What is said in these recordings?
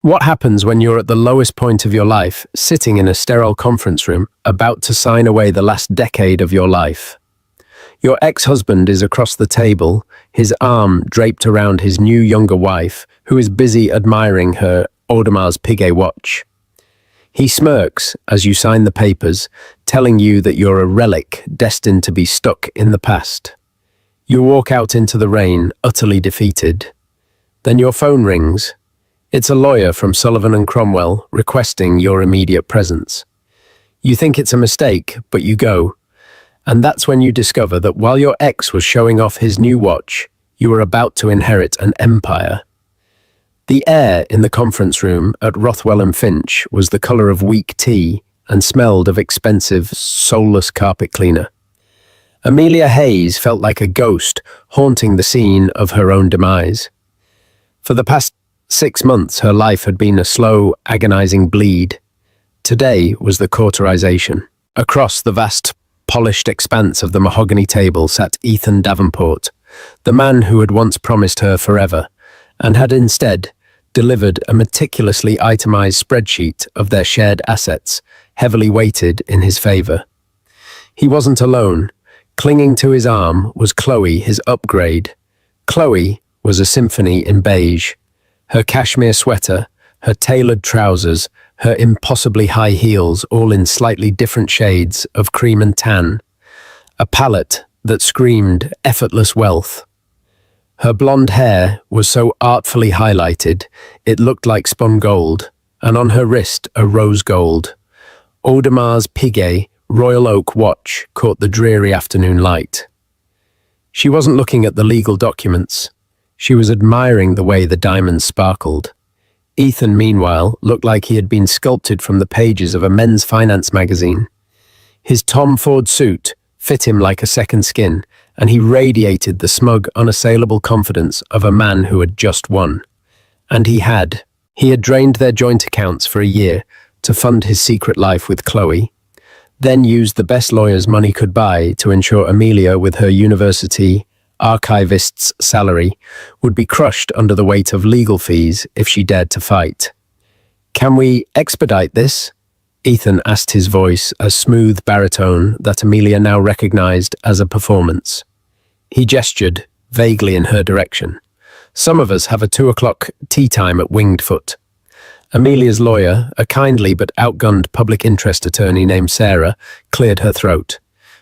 What happens when you're at the lowest point of your life, sitting in a sterile conference room, about to sign away the last decade of your life? Your ex-husband is across the table, his arm draped around his new younger wife, who is busy admiring her Audemars Piguet watch. He smirks as you sign the papers, telling you that you're a relic destined to be stuck in the past. You walk out into the rain, utterly defeated. Then your phone rings. It's a lawyer from Sullivan and Cromwell requesting your immediate presence. You think it's a mistake, but you go. And that's when you discover that while your ex was showing off his new watch, you were about to inherit an empire. The air in the conference room at Rothwell and Finch was the color of weak tea and smelled of expensive, soulless carpet cleaner. Amelia Hayes felt like a ghost haunting the scene of her own demise. For the past 6 months, her life had been a slow, agonizing bleed. Today was the cauterization. Across the vast, polished expanse of the mahogany table sat Ethan Davenport, the man who had once promised her forever, and had instead delivered a meticulously itemized spreadsheet of their shared assets, heavily weighted in his favor. He wasn't alone. Clinging to his arm was Chloe, his upgrade. Chloe was a symphony in beige. Her cashmere sweater, her tailored trousers, her impossibly high heels, all in slightly different shades of cream and tan. A palette that screamed effortless wealth. Her blonde hair was so artfully highlighted, it looked like spun gold, and on her wrist a rose gold. Audemars Piguet Royal Oak watch caught the dreary afternoon light. She wasn't looking at the legal documents. She was admiring the way the diamonds sparkled. Ethan, meanwhile, looked like he had been sculpted from the pages of a men's finance magazine. His Tom Ford suit fit him like a second skin, and he radiated the smug, unassailable confidence of a man who had just won. And he had. He had drained their joint accounts for a year to fund his secret life with Chloe, then used the best lawyers money could buy to ensure Amelia, with her university archivist's salary, would be crushed under the weight of legal fees if she dared to fight. "Can we expedite this?" Ethan asked, his voice a smooth baritone that Amelia now recognized as a performance. He gestured vaguely in her direction. "Some of us have a 2 o'clock tea time at Winged Foot." Amelia's lawyer, a kindly but outgunned public interest attorney named Sarah, cleared her throat.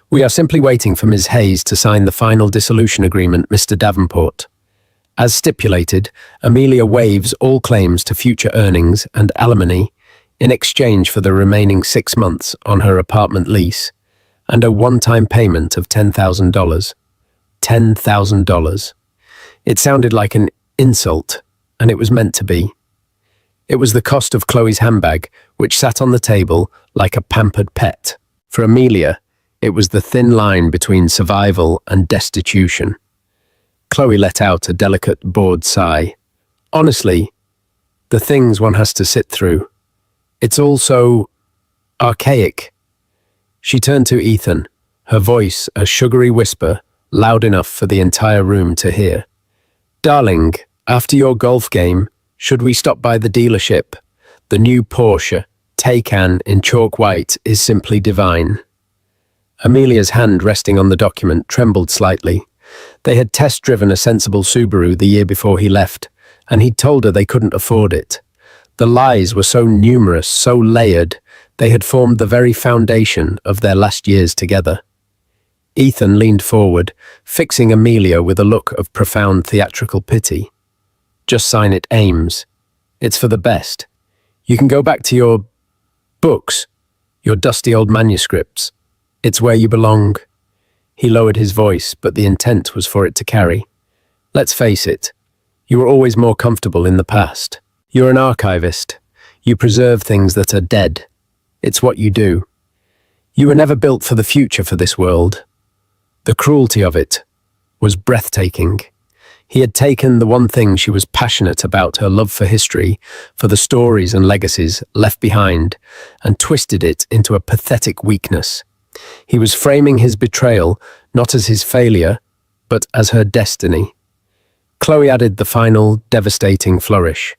"We are simply waiting for Ms. Hayes to sign the final dissolution agreement, Mr. Davenport. As stipulated, Amelia waives all claims to future earnings and alimony in exchange for the remaining 6 months on her apartment lease and a one-time payment of $10,000. $10,000. It sounded like an insult, and it was meant to be. It was the cost of Chloe's handbag, which sat on the table like a pampered pet. For Amelia, it was the thin line between survival and destitution. Chloe let out a delicate, bored sigh. "Honestly, the things one has to sit through. It's all so archaic." She turned to Ethan, her voice a sugary whisper, loud enough for the entire room to hear. "Darling, after your golf game, should we stop by the dealership? The new Porsche Taycan in chalk white is simply divine." Amelia's hand resting on the document trembled slightly. They had test-driven a sensible Subaru the year before he left, and he'd told her they couldn't afford it. The lies were so numerous, so layered, they had formed the very foundation of their last years together. Ethan leaned forward, fixing Amelia with a look of profound theatrical pity. "Just sign it, Ames. It's for the best. You can go back to your books, your dusty old manuscripts. It's where you belong." He lowered his voice, but the intent was for it to carry. "Let's face it, you were always more comfortable in the past. You're an archivist. You preserve things that are dead. It's what you do. You were never built for the future for this world." The cruelty of it was breathtaking. He had taken the one thing she was passionate about, her love for history, for the stories and legacies left behind, and twisted it into a pathetic weakness. He was framing his betrayal not as his failure, but as her destiny. Chloe added the final, devastating flourish.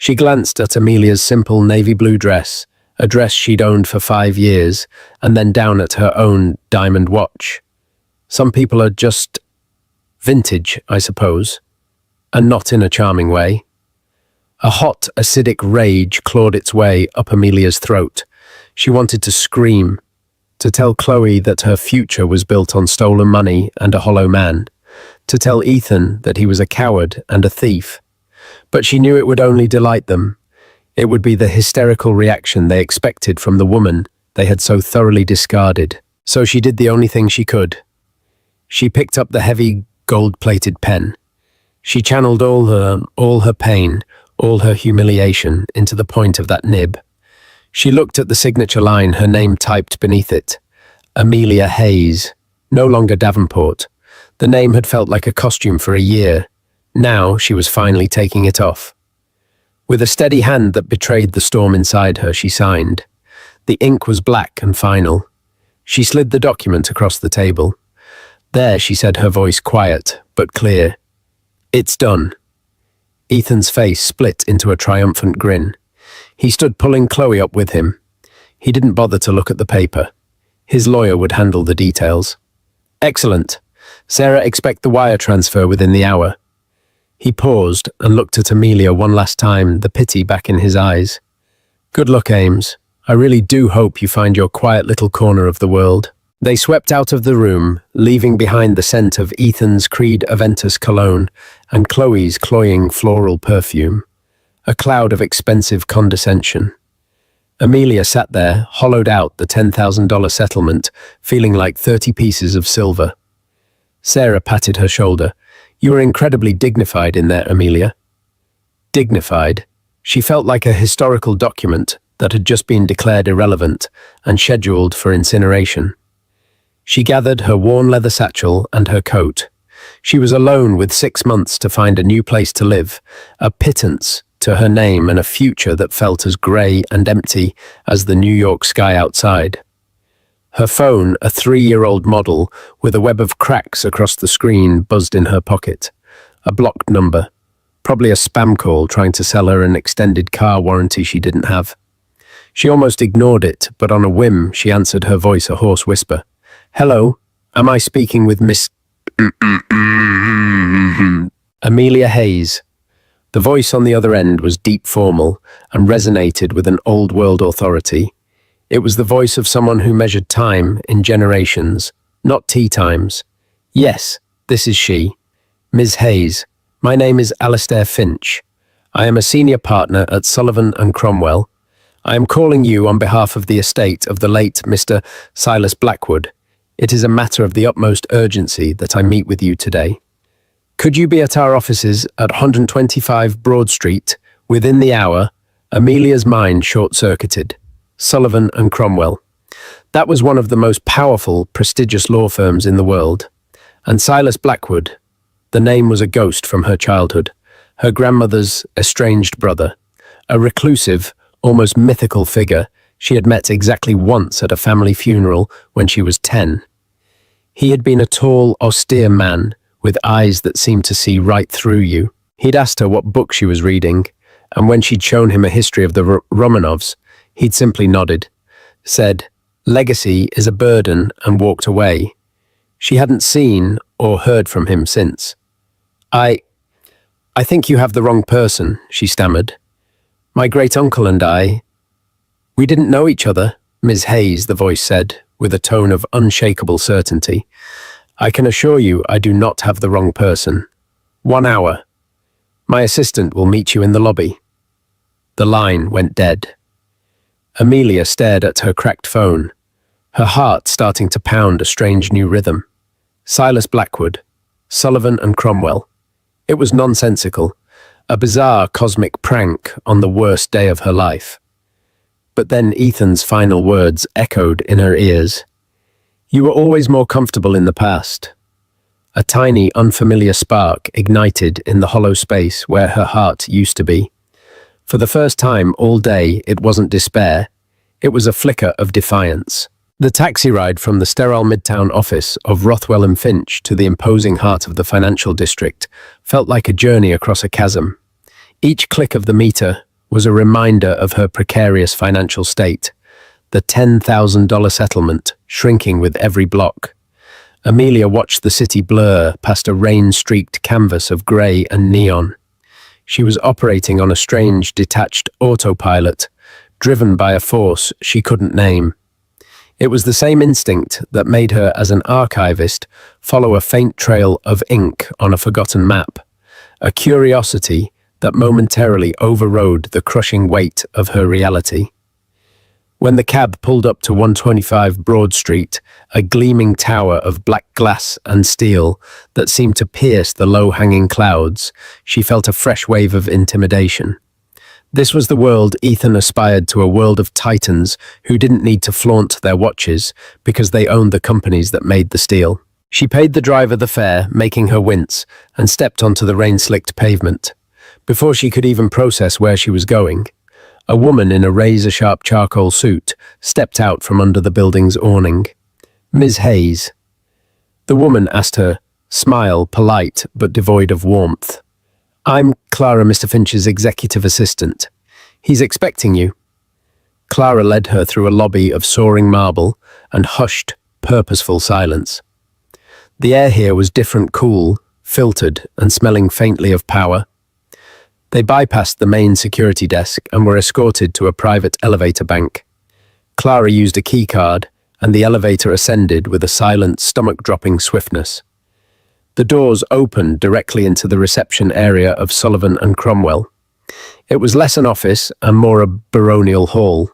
She glanced at Amelia's simple navy blue dress, a dress she'd owned for 5 years, and then down at her own diamond watch. Some people are just vintage, I suppose, and not in a charming way. A hot, acidic rage clawed its way up Amelia's throat. She wanted to scream, to tell Chloe that her future was built on stolen money and a hollow man, to tell Ethan that he was a coward and a thief. But she knew it would only delight them. It would be the hysterical reaction they expected from the woman they had so thoroughly discarded. So she did the only thing she could. She picked up the heavy, gold-plated pen. She channeled all her pain, all her humiliation into the point of that nib. She looked at the signature line, her name typed beneath it. Amelia Hayes, no longer Davenport. The name had felt like a costume for a year. Now she was finally taking it off. With a steady hand that betrayed the storm inside her, she signed. The ink was black and final. She slid the document across the table. There, she said, her voice quiet but clear. It's done. Ethan's face split into a triumphant grin. He stood pulling Chloe up with him. He didn't bother to look at the paper. His lawyer would handle the details. Excellent. Sarah, expect the wire transfer within the hour. He paused and looked at Amelia one last time, the pity back in his eyes. Good luck, Ames. I really do hope you find your quiet little corner of the world. They swept out of the room, leaving behind the scent of Ethan's Creed Aventus cologne and Chloe's cloying floral perfume, a cloud of expensive condescension. Amelia sat there, hollowed out the $10,000 settlement, feeling like 30 pieces of silver. Sarah patted her shoulder. You were incredibly dignified in there, Amelia. Dignified? She felt like a historical document that had just been declared irrelevant and scheduled for incineration. She gathered her worn leather satchel and her coat. She was alone with 6 months to find a new place to live, a pittance to her name and a future that felt as grey and empty as the New York sky outside. Her phone, a 3-year-old model with a web of cracks across the screen, buzzed in her pocket. A blocked number, probably a spam call trying to sell her an extended car warranty she didn't have. She almost ignored it, but on a whim she answered, her voice a hoarse whisper. Hello, am I speaking with Miss Amelia Hayes? The voice on the other end was deep formal and resonated with an old-world authority. It was the voice of someone who measured time in generations, not tea times. Yes, this is she. Ms. Hayes, my name is Alastair Finch. I am a senior partner at Sullivan & Cromwell. I am calling you on behalf of the estate of the late Mr. Silas Blackwood. It is a matter of the utmost urgency that I meet with you today. Could you be at our offices at 125 Broad Street within the hour? Amelia's mind short-circuited. Sullivan & Cromwell. That was one of the most powerful, prestigious law firms in the world. And Silas Blackwood, the name was a ghost from her childhood, her grandmother's estranged brother, a reclusive, almost mythical figure she had met exactly once at a family funeral when she was 10. He had been a tall, austere man with eyes that seemed to see right through you. He'd asked her what book she was reading, and when she'd shown him a history of the Romanovs, he'd simply nodded, said, "Legacy is a burden," and walked away. She hadn't seen or heard from him since. I think you have the wrong person," she stammered. "My great-uncle and I, we didn't know each other," Ms. Hayes, the voice said, with a tone of unshakable certainty. "I can assure you I do not have the wrong person. 1 hour. My assistant will meet you in the lobby." The line went dead. Amelia stared at her cracked phone, her heart starting to pound a strange new rhythm. Silas Blackwood, Sullivan & Cromwell. It was nonsensical, a bizarre cosmic prank on the worst day of her life. But then Ethan's final words echoed in her ears. "You were always more comfortable in the past." A tiny, unfamiliar spark ignited in the hollow space where her heart used to be. For the first time all day, it wasn't despair. It was a flicker of defiance. The taxi ride from the sterile midtown office of Rothwell and Finch to the imposing heart of the financial district felt like a journey across a chasm. Each click of the meter was a reminder of her precarious financial state, the $10,000 settlement shrinking with every block. Amelia watched the city blur past a rain-streaked canvas of grey and neon. She was operating on a strange, detached autopilot, driven by a force she couldn't name. It was the same instinct that made her, as an archivist, follow a faint trail of ink on a forgotten map, a curiosity that momentarily overrode the crushing weight of her reality. When the cab pulled up to 125 Broad Street, a gleaming tower of black glass and steel that seemed to pierce the low-hanging clouds, she felt a fresh wave of intimidation. This was the world Ethan aspired to, a world of titans who didn't need to flaunt their watches because they owned the companies that made the steel. She paid the driver the fare, making her wince, and stepped onto the rain-slicked pavement. Before she could even process where she was going, a woman in a razor-sharp charcoal suit stepped out from under the building's awning. "Ms. Hayes." The woman asked her, smile polite but devoid of warmth. "I'm Clara, Mr. Finch's executive assistant. He's expecting you." Clara led her through a lobby of soaring marble and hushed, purposeful silence. The air here was different, cool, filtered, and smelling faintly of power. They bypassed the main security desk and were escorted to a private elevator bank. Clara used a key card, and the elevator ascended with a silent, stomach-dropping swiftness. The doors opened directly into the reception area of Sullivan and Cromwell. It was less an office and more a baronial hall.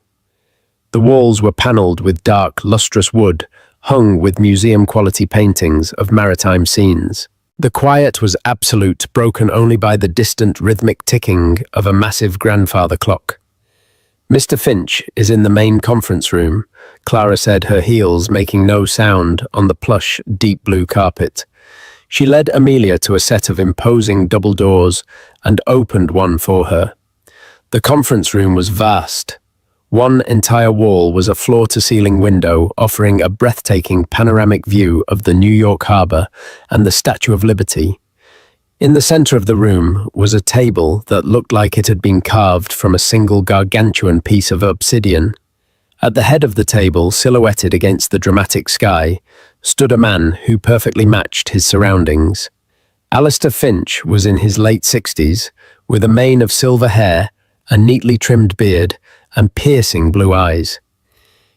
The walls were panelled with dark, lustrous wood, hung with museum-quality paintings of maritime scenes. The quiet was absolute, broken only by the distant rhythmic ticking of a massive grandfather clock. "Mr. Finch is in the main conference room," Clara said, her heels making no sound on the plush, deep blue carpet. She led Amelia to a set of imposing double doors and opened one for her. The conference room was vast. One entire wall was a floor-to-ceiling window offering a breathtaking panoramic view of the New York Harbor and the Statue of Liberty. In the center of the room was a table that looked like it had been carved from a single gargantuan piece of obsidian. At the head of the table, silhouetted against the dramatic sky, stood a man who perfectly matched his surroundings. Alistair Finch was in his late 60s, with a mane of silver hair, a neatly trimmed beard, and piercing blue eyes.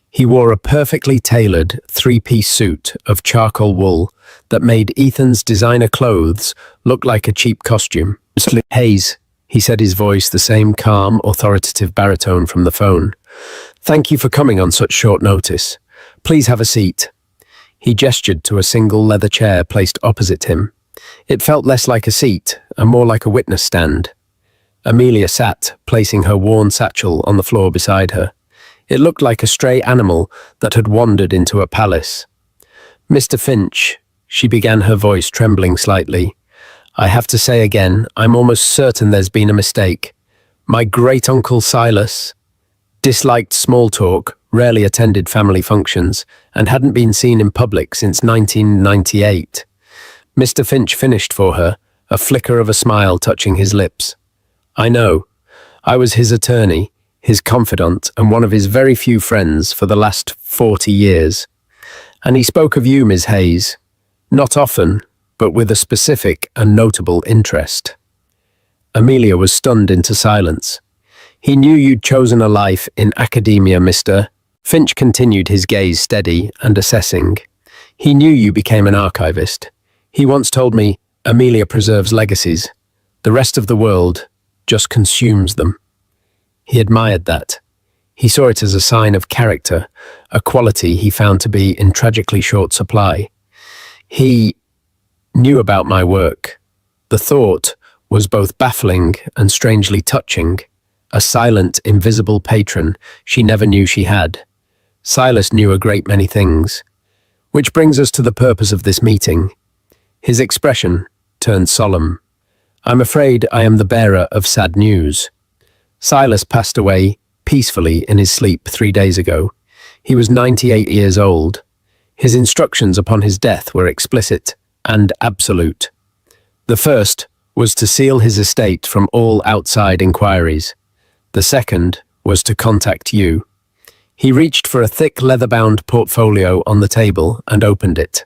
He wore a perfectly tailored three-piece suit of charcoal wool that made Ethan's designer clothes look like a cheap costume. "Hayes," he said, his voice the same calm, authoritative baritone from the phone. "Thank you for coming on such short notice. Please have a seat." He gestured to a single leather chair placed opposite him. It felt less like a seat and more like a witness stand. Amelia sat, placing her worn satchel on the floor beside her. It looked like a stray animal that had wandered into a palace. "Mr. Finch," she began, her voice trembling slightly. "I have to say again, I'm almost certain there's been a mistake. My great-uncle Silas disliked small talk, rarely attended family functions, and hadn't been seen in public since 1998. Mr. Finch finished for her, a flicker of a smile touching his lips. "I know. I was his attorney, his confidant, and one of his very few friends for the last 40 years. And he spoke of you, Ms. Hayes. Not often, but with a specific and notable interest." Amelia was stunned into silence. "He knew you'd chosen a life in academia, Mr." Finch continued, his gaze steady and assessing. "He knew you became an archivist. He once told me, Amelia preserves legacies. The rest of the world just consumes them." He admired that. He saw it as a sign of character, a quality he found to be in tragically short supply. "He knew about my work." The thought was both baffling and strangely touching. A silent, invisible patron she never knew she had. Silas knew a great many things. Which brings us to the purpose of this meeting. His expression turned solemn. "I'm afraid I am the bearer of sad news. Silas passed away peacefully in his sleep 3 days ago. He was 98 years old. His instructions upon his death were explicit and absolute. The first was to seal his estate from all outside inquiries. The second was to contact you. He reached for a thick leather-bound portfolio on the table and opened it.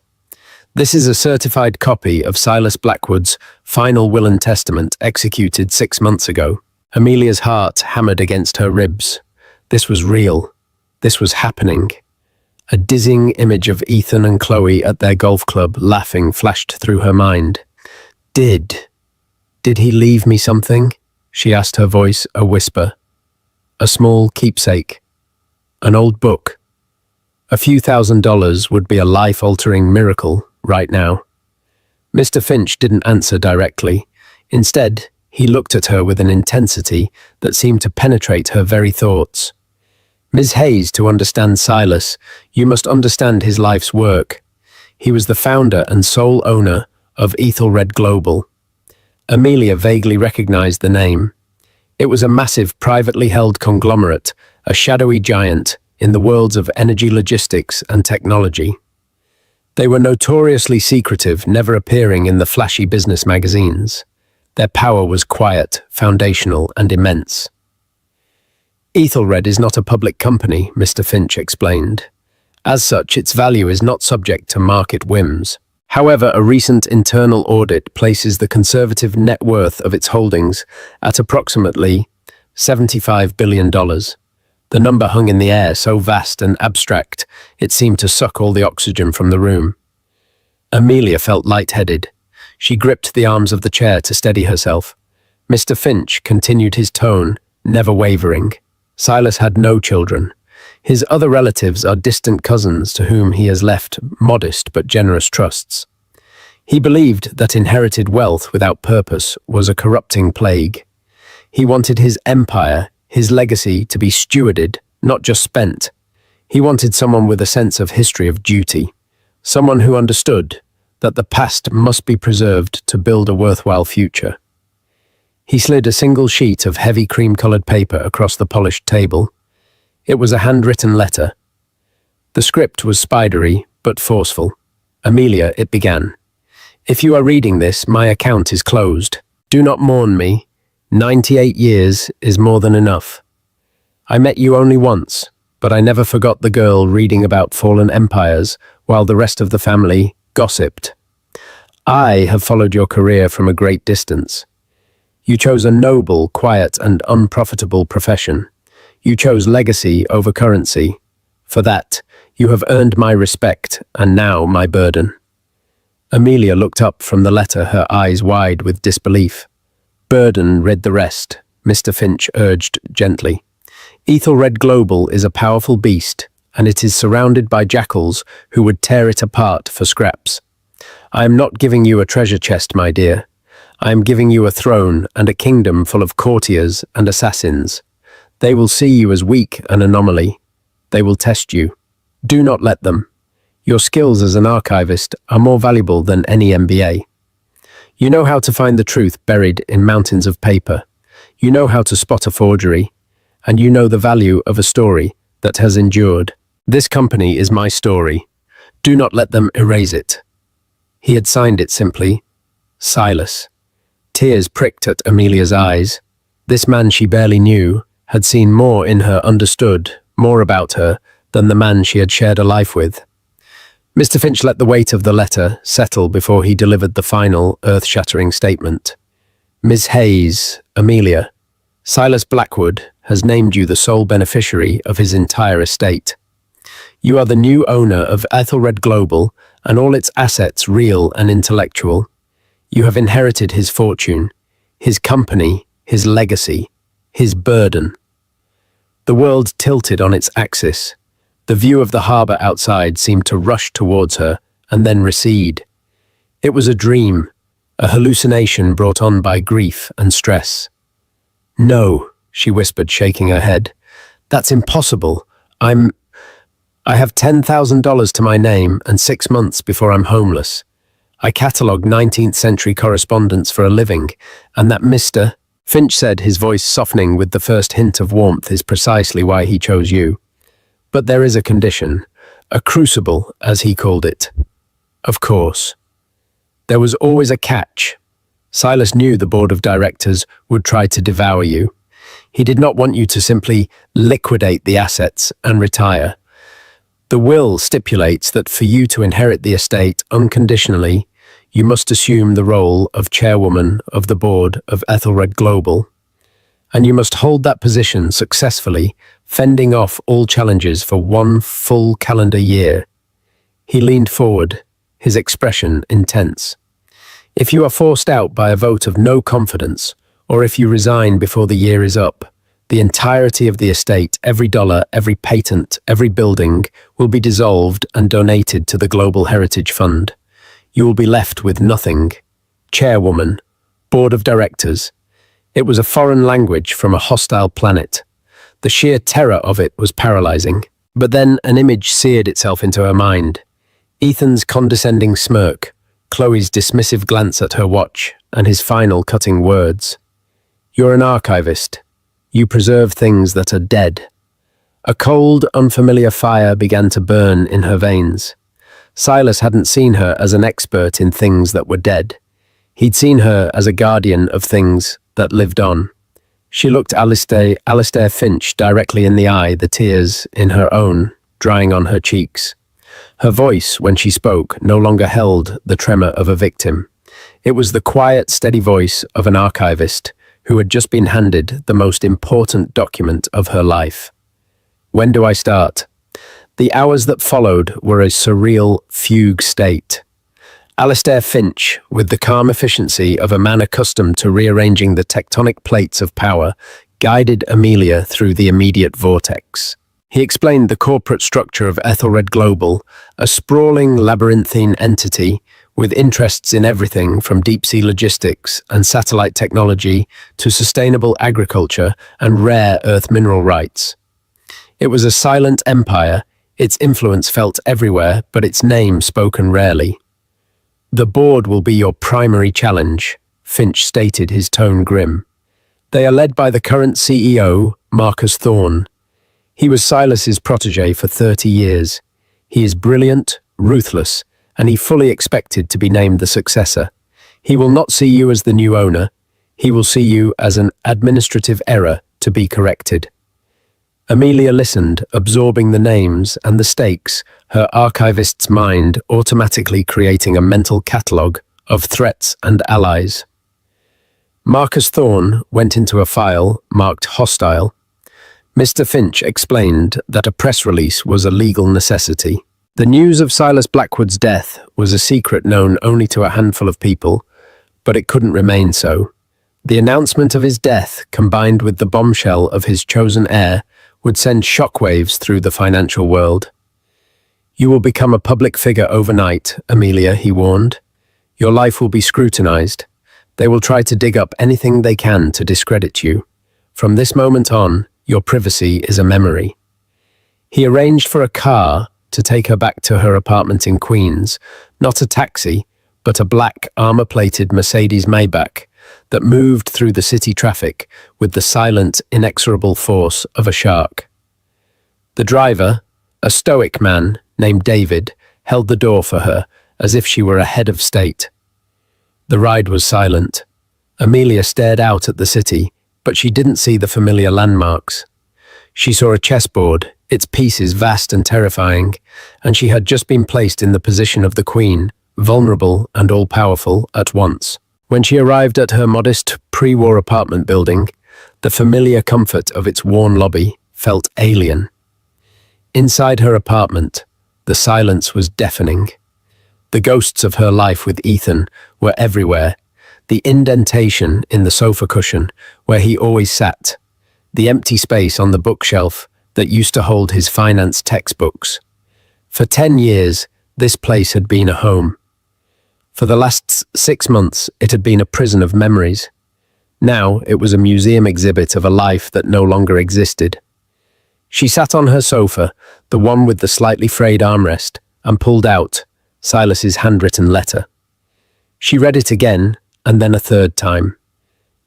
This is a certified copy of Silas Blackwood's final will and testament executed 6 months ago. Amelia's heart hammered against her ribs. This was real. This was happening. A dizzying image of Ethan and Chloe at their golf club laughing flashed through her mind. Did he leave me something? She asked, her voice a whisper. A small keepsake. An old book. A few $1,000s would be a life-altering miracle right now. Mr. Finch didn't answer directly. Instead, he looked at her with an intensity that seemed to penetrate her very thoughts. Ms. Hayes, to understand Silas, you must understand his life's work. He was the founder and sole owner of Ethelred Global. Amelia vaguely recognized the name. It was a massive, privately held conglomerate, a shadowy giant in the worlds of energy logistics and technology. They were notoriously secretive, never appearing in the flashy business magazines. Their power was quiet, foundational, and immense. Ethelred is not a public company, Mr. Finch explained. As such, its value is not subject to market whims. However, a recent internal audit places the conservative net worth of its holdings at approximately $75 billion. The number hung in the air, so vast and abstract, it seemed to suck all the oxygen from the room. Amelia felt lightheaded. She gripped the arms of the chair to steady herself. Mr. Finch continued his tone, never wavering. Silas had no children. His other relatives are distant cousins to whom he has left modest but generous trusts. He believed that inherited wealth without purpose was a corrupting plague. He wanted his empire, his legacy, to be stewarded, not just spent. He wanted someone with a sense of history of duty, someone who understood that the past must be preserved to build a worthwhile future. He slid a single sheet of heavy cream-colored paper across the polished table. It was a handwritten letter. The script was spidery, but forceful. Amelia, it began. If you are reading this, my account is closed. Do not mourn me. 98 years is more than enough. I met you only once, but I never forgot the girl reading about fallen empires while the rest of the family gossiped. I have followed your career from a great distance. You chose a noble, quiet, and unprofitable profession. You chose legacy over currency. For that, you have earned my respect and now my burden. Amelia looked up from the letter, her eyes wide with disbelief. Burden read the rest, Mr. Finch urged gently. Ethelred Global is a powerful beast, and it is surrounded by jackals who would tear it apart for scraps. I am not giving you a treasure chest, my dear. I am giving you a throne and a kingdom full of courtiers and assassins. They will see you as weak, an anomaly. They will test you. Do not let them. Your skills as an archivist are more valuable than any MBA. You know how to find the truth buried in mountains of paper. You know how to spot a forgery. And you know the value of a story that has endured. This company is my story. Do not let them erase it. He had signed it simply, Silas. Tears pricked at Amelia's eyes. This man she barely knew had seen more in her, understood more about her than the man she had shared a life with. Mr. Finch let the weight of the letter settle before he delivered the final, earth-shattering statement. Ms. Hayes, Amelia, Silas Blackwood has named you the sole beneficiary of his entire estate. You are the new owner of Ethelred Global and all its assets, real and intellectual. You have inherited his fortune, his company, his legacy, his burden. The world tilted on its axis. The view of the harbour outside seemed to rush towards her and then recede. It was a dream, a hallucination brought on by grief and stress. No, she whispered, shaking her head. That's impossible. I have $10,000 to my name and 6 months before I'm homeless. I catalogue 19th century correspondence for a living, and that Mr. Finch said, his voice softening with the first hint of warmth, is precisely why he chose you. But there is a condition, a crucible, as he called it. Of course. There was always a catch. Silas knew the board of directors would try to devour you. He did not want you to simply liquidate the assets and retire. The will stipulates that for you to inherit the estate unconditionally, you must assume the role of chairwoman of the board of Ethelred Global, and you must hold that position successfully, fending off all challenges for 1 full calendar year. He leaned forward, his expression intense. If you are forced out by a vote of no confidence, or if you resign before the year is up, the entirety of the estate, every dollar, every patent, every building, will be dissolved and donated to the Global Heritage Fund. You will be left with nothing. Chairwoman, board of directors. It was a foreign language from a hostile planet. The sheer terror of it was paralyzing. But then an image seared itself into her mind. Ethan's condescending smirk, Chloe's dismissive glance at her watch, and his final cutting words. You're an archivist. You preserve things that are dead. A cold, unfamiliar fire began to burn in her veins. Silas hadn't seen her as an expert in things that were dead. He'd seen her as a guardian of things that lived on. She looked Alistair Finch directly in the eye, the tears in her own drying on her cheeks. Her voice, when she spoke, no longer held the tremor of a victim. It was the quiet, steady voice of an archivist who had just been handed the most important document of her life. When do I start? The hours that followed were a surreal fugue state. Alistair Finch, with the calm efficiency of a man accustomed to rearranging the tectonic plates of power, guided Amelia through the immediate vortex. He explained the corporate structure of Ethelred Global, a sprawling labyrinthine entity with interests in everything from deep-sea logistics and satellite technology to sustainable agriculture and rare earth mineral rights. It was a silent empire, its influence felt everywhere, but its name spoken rarely. The board will be your primary challenge, Finch stated, his tone grim. They are led by the current CEO, Marcus Thorne. He was Silas's protege for 30 years. He is brilliant, ruthless, and he fully expected to be named the successor. He will not see you as the new owner. He will see you as an administrative error to be corrected. Amelia listened, absorbing the names and the stakes, her archivist's mind automatically creating a mental catalogue of threats and allies. Marcus Thorne went into a file marked hostile. Mr. Finch explained that a press release was a legal necessity. The news of Silas Blackwood's death was a secret known only to a handful of people, but it couldn't remain so. The announcement of his death, combined with the bombshell of his chosen heir, would send shockwaves through the financial world. You will become a public figure overnight, Amelia, he warned. Your life will be scrutinized. They will try to dig up anything they can to discredit you. From this moment on, your privacy is a memory. He arranged for a car to take her back to her apartment in Queens, not a taxi, but a black armor-plated Mercedes Maybach that moved through the city traffic with the silent, inexorable force of a shark. The driver, a stoic man named David, held the door for her as if she were a head of state. The ride was silent. Amelia stared out at the city, but she didn't see the familiar landmarks. She saw a chessboard, its pieces vast and terrifying, and she had just been placed in the position of the queen, vulnerable and all-powerful at once. When she arrived at her modest pre-war apartment building, the familiar comfort of its worn lobby felt alien. Inside her apartment, the silence was deafening. The ghosts of her life with Ethan were everywhere. The indentation in the sofa cushion where he always sat, the empty space on the bookshelf that used to hold his finance textbooks. For 10 years, this place had been a home. For the last 6 months, it had been a prison of memories. Now it was a museum exhibit of a life that no longer existed. She sat on her sofa, the one with the slightly frayed armrest, and pulled out Silas's handwritten letter. She read it again, and then a third time.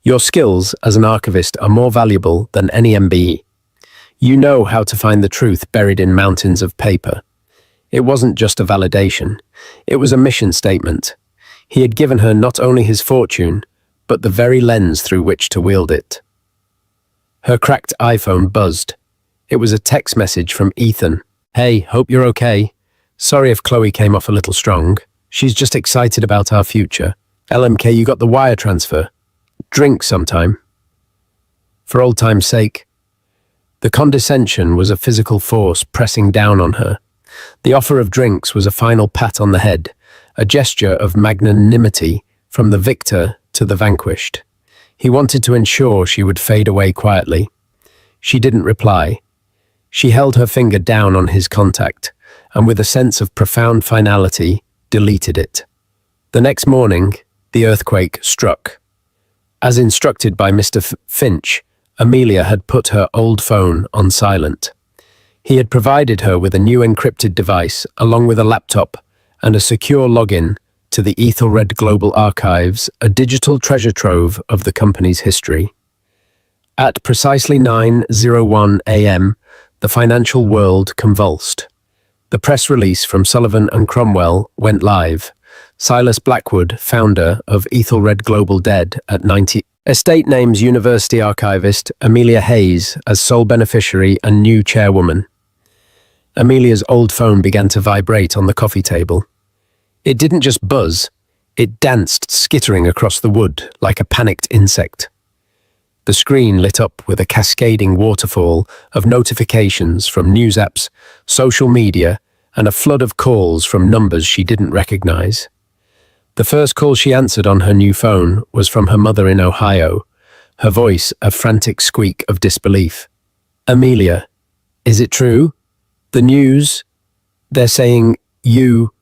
Your skills as an archivist are more valuable than any MBE. You know how to find the truth buried in mountains of paper. It wasn't just a validation. It was a mission statement. He had given her not only his fortune, but the very lens through which to wield it. Her cracked iPhone buzzed. It was a text message from Ethan. Hey, hope you're okay. Sorry if Chloe came off a little strong. She's just excited about our future. LMK, you got the wire transfer. Drink sometime. For old time's sake. The condescension was a physical force pressing down on her. The offer of drinks was a final pat on the head, a gesture of magnanimity from the victor to the vanquished. He wanted to ensure she would fade away quietly. She didn't reply. She held her finger down on his contact, and with a sense of profound finality, deleted it. The next morning, the earthquake struck. As instructed by Mr. Finch, Amelia had put her old phone on silent. He had provided her with a new encrypted device, along with a laptop and a secure login to the Ethelred Global Archives, a digital treasure trove of the company's history. At precisely 9:01 a.m., the financial world convulsed. The press release from Sullivan and Cromwell went live. Silas Blackwood, founder of Ethelred Global, dead at 90. Estate names University archivist Amelia Hayes as sole beneficiary and new chairwoman. Amelia's old phone began to vibrate on the coffee table. It didn't just buzz, it danced, skittering across the wood like a panicked insect. The screen lit up with a cascading waterfall of notifications from news apps, social media, and a flood of calls from numbers she didn't recognize. The first call she answered on her new phone was from her mother in Ohio, her voice a frantic squeak of disbelief. Amelia, is it true? The news? They're saying you...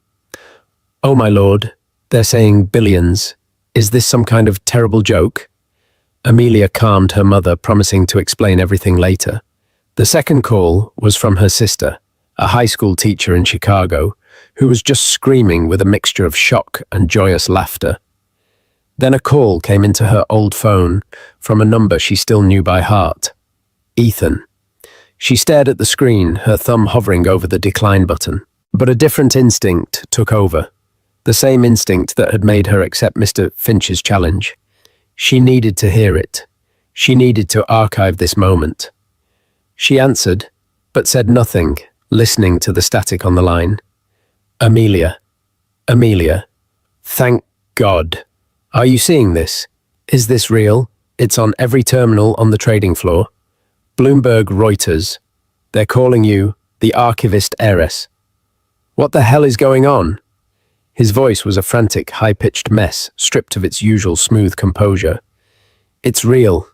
Oh my lord, they're saying billions. Is this some kind of terrible joke? Amelia calmed her mother, promising to explain everything later. The second call was from her sister, a high school teacher in Chicago, who was just screaming with a mixture of shock and joyous laughter. Then a call came into her old phone from a number she still knew by heart. Ethan. She stared at the screen, her thumb hovering over the decline button. But a different instinct took over. The same instinct that had made her accept Mr. Finch's challenge. She needed to hear it. She needed to archive this moment. She answered, but said nothing, listening to the static on the line. Amelia. Amelia. Thank God. Are you seeing this? Is this real? It's on every terminal on the trading floor. Bloomberg, Reuters. They're calling you the archivist heiress. What the hell is going on? His voice was a frantic, high-pitched mess, stripped of its usual smooth composure. It's real.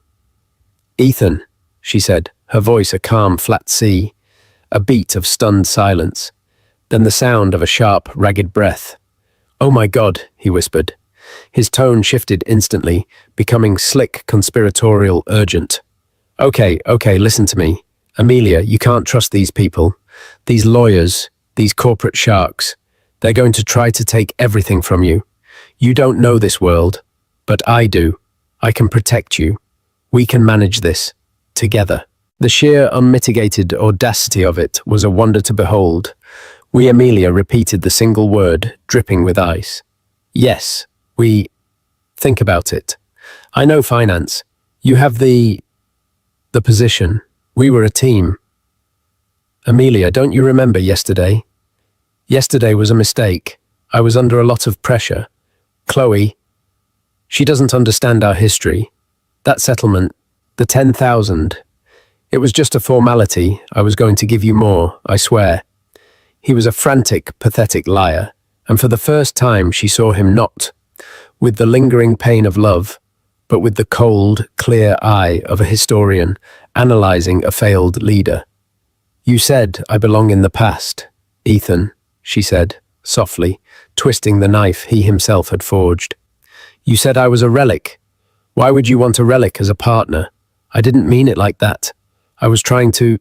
Ethan, she said, her voice a calm, flat C, a beat of stunned silence, then the sound of a sharp, ragged breath. Oh my God, he whispered. His tone shifted instantly, becoming slick, conspiratorial, urgent. Okay, listen to me. Amelia, you can't trust these people. These lawyers, these corporate sharks. They're going to try to take everything from you. You don't know this world, but I do. I can protect you. We can manage this. Together. The sheer, unmitigated audacity of it was a wonder to behold. Amelia repeated the single word, dripping with ice. Yes, we... Think about it. I know finance. You have the position. We were a team. Amelia, don't you remember yesterday? Yesterday was a mistake. I was under a lot of pressure. Chloe, she doesn't understand our history. That settlement, the 10,000, it was just a formality. I was going to give you more, I swear. He was a frantic, pathetic liar, and for the first time she saw him not with the lingering pain of love, but with the cold, clear eye of a historian analyzing a failed leader. You said I belong in the past, Ethan, she said, softly, twisting the knife he himself had forged. You said I was a relic. Why would you want a relic as a partner? I didn't mean it like that. I was trying to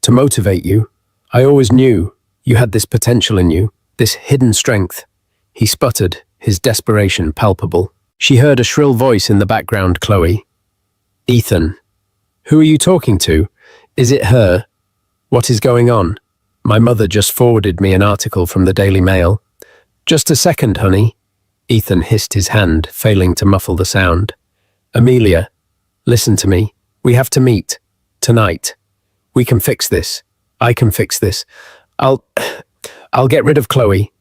motivate you. I always knew you had this potential in you, this hidden strength. He sputtered, his desperation palpable. She heard a shrill voice in the background, Chloe. Ethan. Who are you talking to? Is it her? What is going on? My mother just forwarded me an article from the Daily Mail. Just a second, honey. Ethan hissed his hand, failing to muffle the sound. Amelia, listen to me. We have to meet. Tonight. We can fix this. I can fix this. I'll... I'll get rid of Chloe.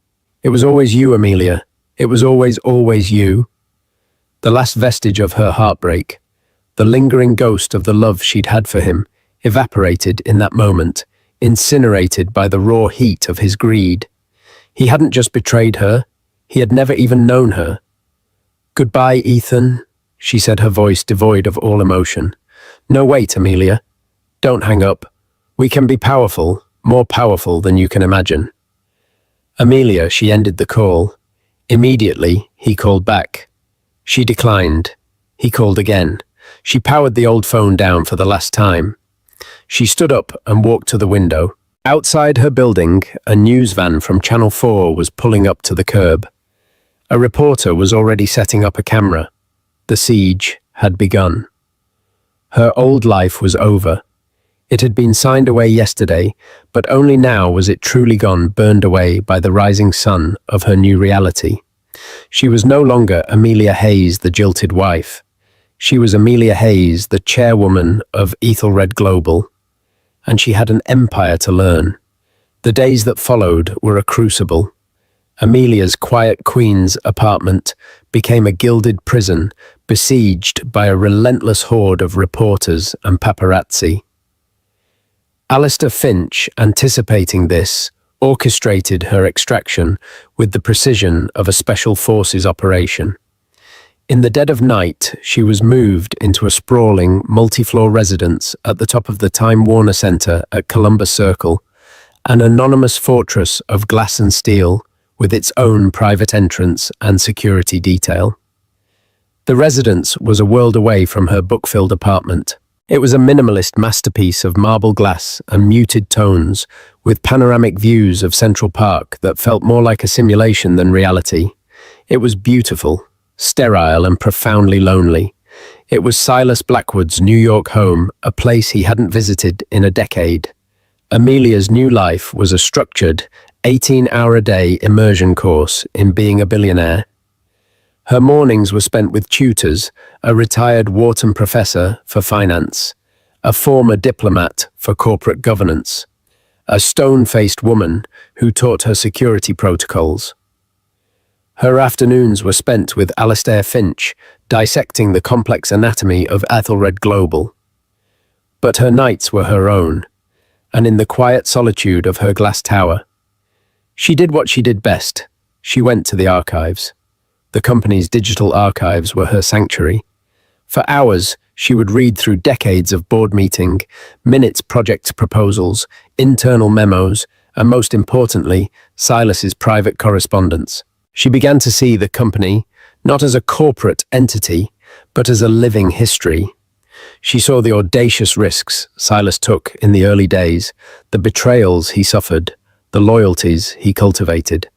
It was always you, Amelia. It was always you. The last vestige of her heartbreak, the lingering ghost of the love she'd had for him, evaporated in that moment, incinerated by the raw heat of his greed. He hadn't just betrayed her, he had never even known her. "Goodbye, Ethan," she said, her voice devoid of all emotion. "No, wait, Amelia. Don't hang up. We can be powerful, more powerful than you can imagine." Amelia, she ended the call. Immediately, he called back. She declined. He called again. She powered the old phone down for the last time. She stood up and walked to the window. Outside her building, a news van from Channel 4 was pulling up to the curb. A reporter was already setting up a camera. The siege had begun. Her old life was over. It had been signed away yesterday, but only now was it truly gone, burned away by the rising sun of her new reality. She was no longer Amelia Hayes, the jilted wife. She was Amelia Hayes, the chairwoman of Ethelred Global. And she had an empire to learn. The days that followed were a crucible. Amelia's quiet queen's apartment became a gilded prison, besieged by a relentless horde of reporters and paparazzi. Alistair Finch, anticipating this, orchestrated her extraction with the precision of a special forces operation. In the dead of night, she was moved into a sprawling, multi-floor residence at the top of the Time Warner Center at Columbus Circle, an anonymous fortress of glass and steel with its own private entrance and security detail. The residence was a world away from her book-filled apartment. It was a minimalist masterpiece of marble glass and muted tones, with panoramic views of Central Park that felt more like a simulation than reality. It was beautiful, sterile and profoundly lonely. It was Silas Blackwood's New York home, a place he hadn't visited in a decade. Amelia's new life was a structured, 18-hour-a-day immersion course in being a billionaire. Her mornings were spent with tutors, a retired Wharton professor for finance, a former diplomat for corporate governance, a stone-faced woman who taught her security protocols. Her afternoons were spent with Alistair Finch, dissecting the complex anatomy of Ethelred Global. But her nights were her own, and in the quiet solitude of her glass tower, she did what she did best. She went to the archives. The company's digital archives were her sanctuary. For hours, she would read through decades of board meeting, minutes project proposals, internal memos, and most importantly, Silas's private correspondence. She began to see the company not as a corporate entity, but as a living history. She saw the audacious risks Silas took in the early days, the betrayals he suffered, the loyalties he cultivated.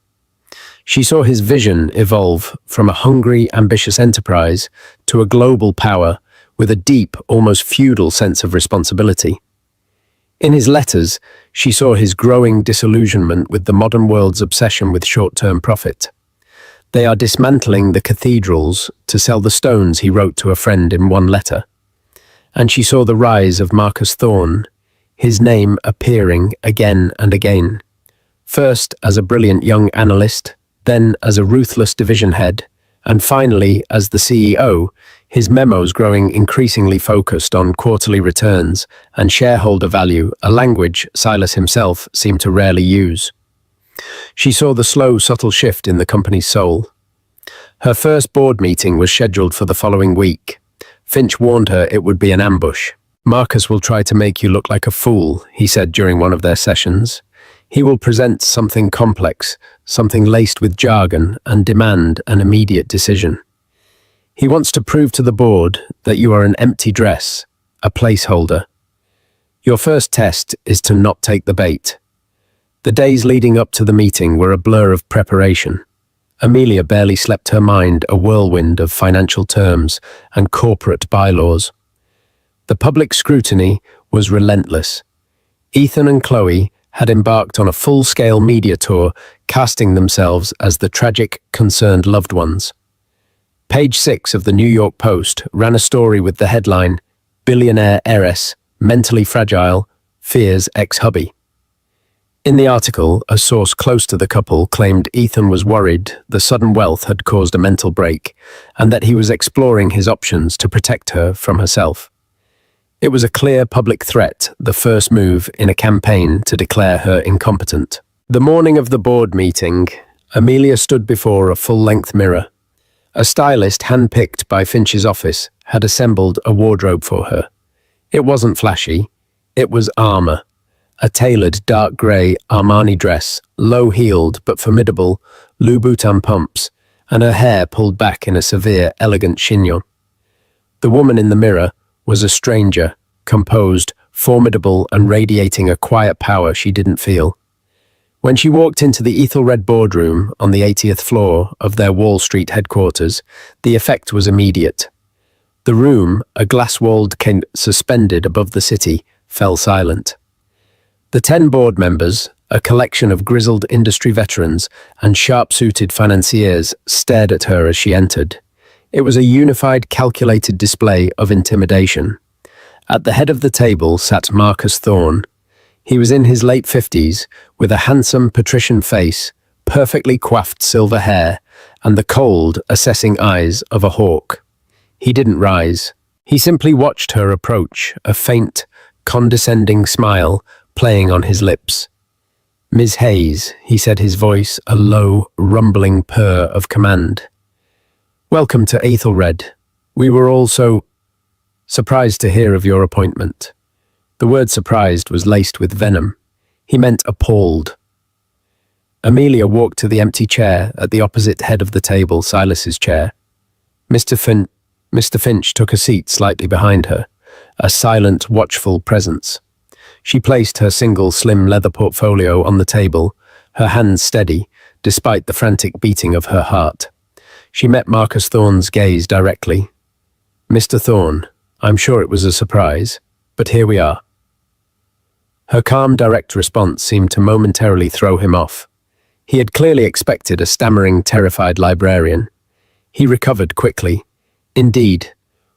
She saw his vision evolve from a hungry, ambitious enterprise to a global power with a deep, almost feudal sense of responsibility. In his letters, she saw his growing disillusionment with the modern world's obsession with short-term profit. They are dismantling the cathedrals to sell the stones, he wrote to a friend in one letter. And she saw the rise of Marcus Thorne, his name appearing again and again, first as a brilliant young analyst, then as a ruthless division head, and finally as the CEO, his memos growing increasingly focused on quarterly returns and shareholder value, a language Silas himself seemed to rarely use. She saw the slow, subtle shift in the company's soul. Her first board meeting was scheduled for the following week. Finch warned her it would be an ambush. "Marcus will try to make you look like a fool," he said during one of their sessions. "He will present something complex, something laced with jargon, and demand an immediate decision. He wants to prove to the board that you are an empty dress, a placeholder. Your first test is to not take the bait." The days leading up to the meeting were a blur of preparation. Amelia barely slept, her mind a whirlwind of financial terms and corporate bylaws. The public scrutiny was relentless. Ethan and Chloe had embarked on a full-scale media tour, casting themselves as the tragic, concerned loved ones. Page 6 of the New York Post ran a story with the headline, billionaire heiress, mentally fragile, fears ex-hubby. In the article, a source close to the couple claimed Ethan was worried the sudden wealth had caused a mental break and that he was exploring his options to protect her from herself. It was a clear public threat, the first move in a campaign to declare her incompetent. The morning of the board meeting, Amelia stood before a full-length mirror. A stylist handpicked by Finch's office had assembled a wardrobe for her. It wasn't flashy, it was armor. A tailored dark grey Armani dress, low-heeled but formidable, Louboutin pumps, and her hair pulled back in a severe, elegant chignon. The woman in the mirror was a stranger, composed, formidable, and radiating a quiet power she didn't feel. When she walked into the Ethelred boardroom on the 80th floor of their Wall Street headquarters, the effect was immediate. The room, a glass-walled cage suspended above the city, fell silent. The 10 board members, a collection of grizzled industry veterans and sharp-suited financiers, stared at her as she entered. It was a unified, calculated display of intimidation. At the head of the table sat Marcus Thorne. He was in his late 50s, with a handsome patrician face, perfectly coiffed silver hair, and the cold, assessing eyes of a hawk. He didn't rise. He simply watched her approach, a faint, condescending smile playing on his lips. "Ms. Hayes," he said, his voice a low, rumbling purr of command. "Welcome to Ethelred. We were all so surprised to hear of your appointment." The word surprised was laced with venom. He meant appalled. Amelia walked to the empty chair at the opposite head of the table, Silas's chair. Mr. Finch took a seat slightly behind her, a silent, watchful presence. She placed her single, slim leather portfolio on the table, her hands steady, despite the frantic beating of her heart. She met Marcus Thorne's gaze directly. "Mr. Thorne, I'm sure it was a surprise, but here we are." Her calm, direct response seemed to momentarily throw him off. He had clearly expected a stammering, terrified librarian. He recovered quickly. "Indeed.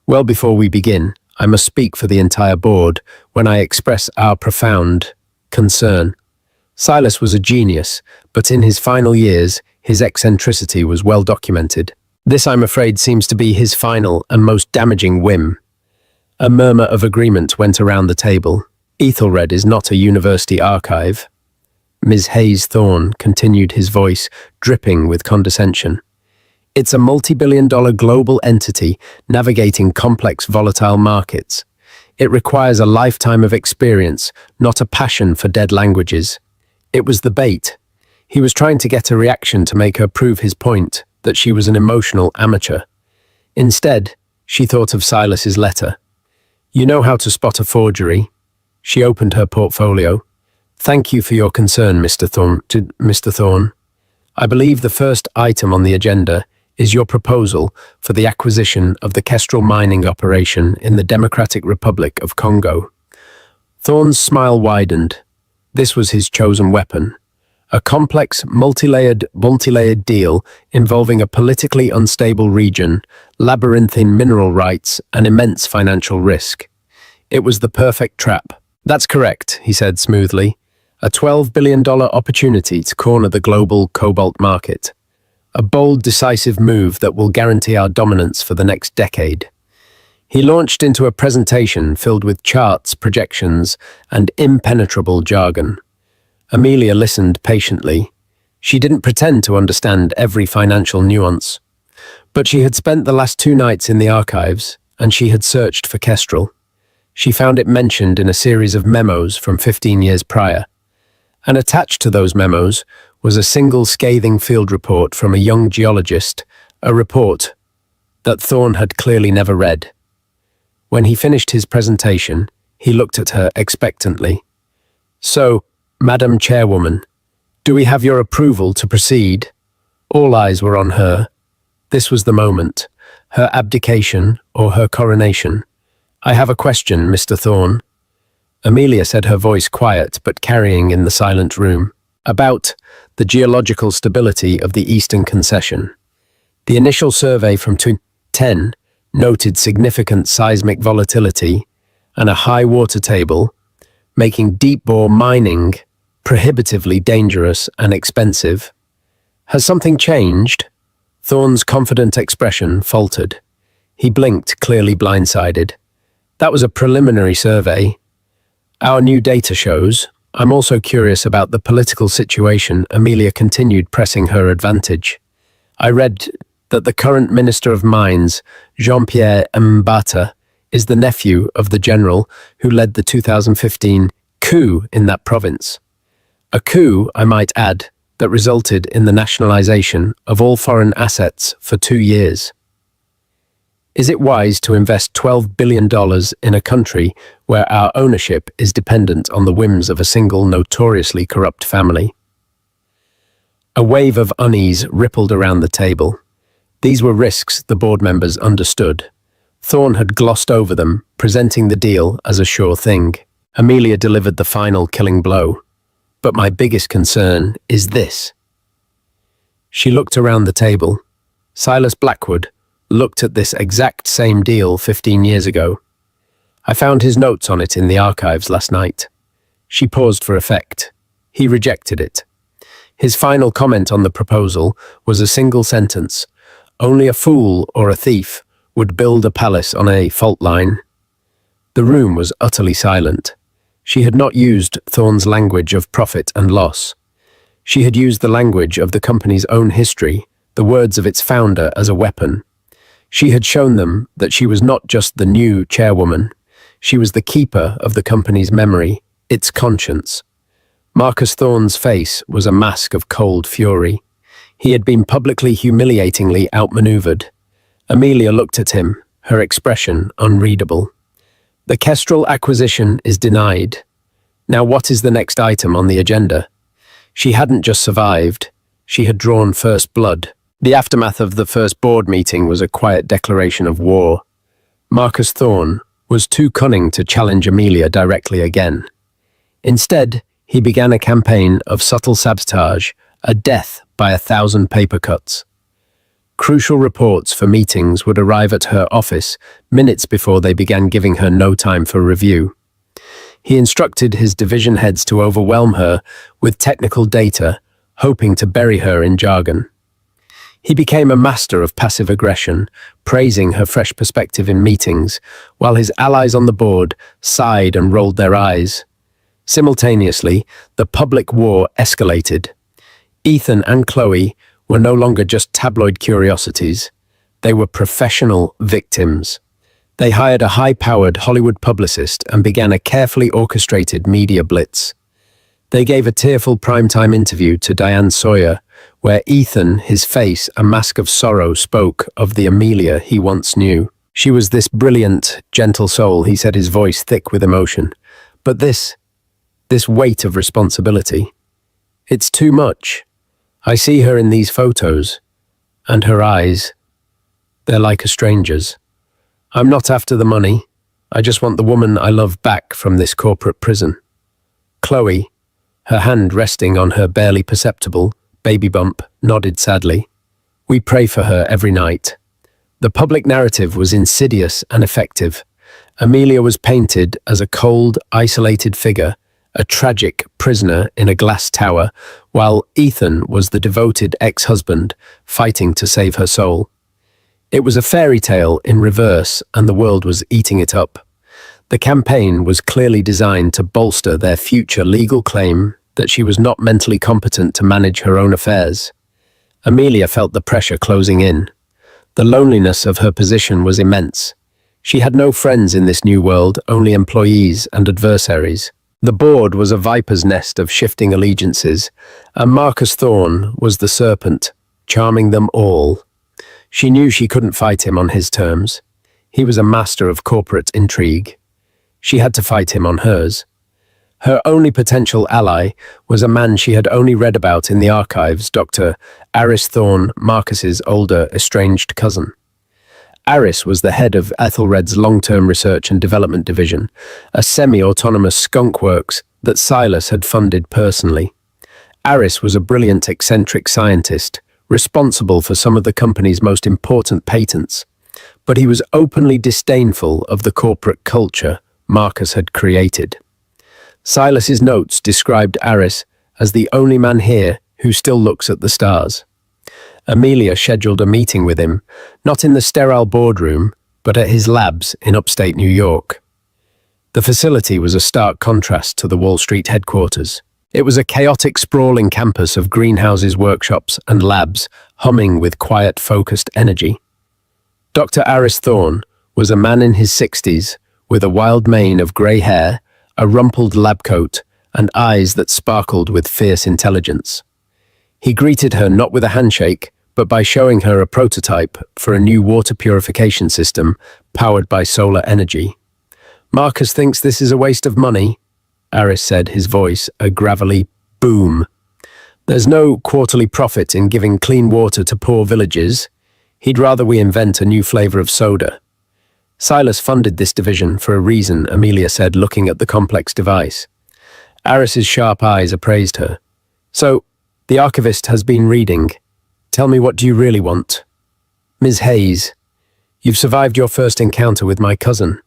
Well, before we begin, I must speak for the entire board when I express our profound concern. Silas was a genius, but in his final years, his eccentricity was well documented. This, I'm afraid, seems to be his final and most damaging whim." A murmur of agreement went around the table. "Ethelred is not a university archive." Ms. Hayes Thorne continued, his voice dripping with condescension. "It's a multi-billion-dollar global entity navigating complex, volatile markets. It requires a lifetime of experience, not a passion for dead languages." It was the bait. He was trying to get a reaction to make her prove his point, that she was an emotional amateur. Instead, she thought of Silas's letter. "You know how to spot a forgery." She opened her portfolio. "Thank you for your concern, Mr. Thorne. I believe the first item on the agenda is your proposal for the acquisition of the Kestrel mining operation in the Democratic Republic of Congo." Thorne's smile widened. This was his chosen weapon. A complex, multi-layered deal involving a politically unstable region, labyrinthine mineral rights, and immense financial risk. It was the perfect trap. "That's correct," he said smoothly. "A $12 billion opportunity to corner the global cobalt market. A bold, decisive move that will guarantee our dominance for the next decade." He launched into a presentation filled with charts, projections, and impenetrable jargon. Amelia listened patiently. She didn't pretend to understand every financial nuance. But she had spent the last 2 nights in the archives, and she had searched for Kestrel. She found it mentioned in a series of memos from 15 years prior. And attached to those memos was a single scathing field report from a young geologist, a report that Thorne had clearly never read. When he finished his presentation, he looked at her expectantly. "So, Madam Chairwoman, do we have your approval to proceed?" All eyes were on her. This was the moment, her abdication or her coronation. "I have a question, Mr. Thorne." Amelia said, her voice quiet but carrying in the silent room. "About the geological stability of the Eastern Concession. The initial survey from 2010 noted significant seismic volatility and a high water table, making deep-bore mining prohibitively dangerous and expensive. Has something changed? Thorne's confident expression faltered. He blinked, clearly blindsided. That was a preliminary survey. Our new data shows. I'm also curious about the political situation. Amelia continued, pressing her advantage. I read that the current Minister of Mines, Jean-Pierre Mbata, is the nephew of the general who led the 2015 coup in that province. A coup, I might add, that resulted in the nationalization of all foreign assets for 2 years. Is it wise to invest $12 billion in a country where our ownership is dependent on the whims of a single notoriously corrupt family? A wave of unease rippled around the table. These were risks the board members understood. Thorne had glossed over them, presenting the deal as a sure thing. Amelia delivered the final killing blow. But my biggest concern is this. She looked around the table. Silas Blackwood looked at this exact same deal 15 years ago. I found his notes on it in the archives last night. She paused for effect. He rejected it. His final comment on the proposal was a single sentence. Only a fool or a thief would build a palace on a fault line. The room was utterly silent. She had not used Thorne's language of profit and loss. She had used the language of the company's own history, the words of its founder as a weapon. She had shown them that she was not just the new chairwoman. She was the keeper of the company's memory, its conscience. Marcus Thorne's face was a mask of cold fury. He had been publicly humiliatingly outmaneuvered. Amelia looked at him, her expression unreadable. The Kestrel acquisition is denied. Now what is the next item on the agenda? She hadn't just survived, she had drawn first blood. The aftermath of the first board meeting was a quiet declaration of war. Marcus Thorne was too cunning to challenge Amelia directly again. Instead, he began a campaign of subtle sabotage, a death by 1,000 paper cuts. Crucial reports for meetings would arrive at her office minutes before they began, giving her no time for review. He instructed his division heads to overwhelm her with technical data, hoping to bury her in jargon. He became a master of passive aggression, praising her fresh perspective in meetings, while his allies on the board sighed and rolled their eyes. Simultaneously, the public war escalated. Ethan and Chloe were no longer just tabloid curiosities. They were professional victims. They hired a high-powered Hollywood publicist and began a carefully orchestrated media blitz. They gave a tearful primetime interview to Diane Sawyer, where Ethan, his face a mask of sorrow, spoke of the Amelia he once knew. She was this brilliant, gentle soul, he said, his voice thick with emotion. But this weight of responsibility, it's too much. I see her in these photos, and her eyes, they're like a stranger's. I'm not after the money. I just want the woman I love back from this corporate prison. Chloe, her hand resting on her barely perceptible baby bump, nodded sadly. We pray for her every night. The public narrative was insidious and effective. Amelia was painted as a cold, isolated figure, a tragic prisoner in a glass tower, while Ethan was the devoted ex-husband fighting to save her soul. It was a fairy tale in reverse, and the world was eating it up. The campaign was clearly designed to bolster their future legal claim that she was not mentally competent to manage her own affairs. Amelia felt the pressure closing in. The loneliness of her position was immense. She had no friends in this new world, only employees and adversaries. The board was a viper's nest of shifting allegiances, and Marcus Thorne was the serpent, charming them all. She knew she couldn't fight him on his terms. He was a master of corporate intrigue. She had to fight him on hers. Her only potential ally was a man she had only read about in the archives, Dr. Aris Thorne, Marcus's older, estranged cousin. Aris was the head of Ethelred's long-term research and development division, a semi-autonomous skunk works that Silas had funded personally. Aris was a brilliant, eccentric scientist, responsible for some of the company's most important patents, but he was openly disdainful of the corporate culture Marcus had created. Silas's notes described Aris as the only man here who still looks at the stars. Amelia scheduled a meeting with him, not in the sterile boardroom, but at his labs in upstate New York. The facility was a stark contrast to the Wall Street headquarters. It was a chaotic, sprawling campus of greenhouses, workshops, and labs, humming with quiet, focused energy. Dr. Aris Thorne was a man in his 60s, with a wild mane of grey hair, a rumpled lab coat, and eyes that sparkled with fierce intelligence. He greeted her not with a handshake, but by showing her a prototype for a new water purification system powered by solar energy. "Marcus thinks this is a waste of money," Aris said, his voice a gravelly boom. "There's no quarterly profit in giving clean water to poor villages. He'd rather we invent a new flavor of soda." "Silas funded this division for a reason," Amelia said, looking at the complex device. Aris's sharp eyes appraised her. "So, the archivist has been reading. Tell me, what do you really want?" "Ms. Hayes, you've survived your first encounter with my cousin.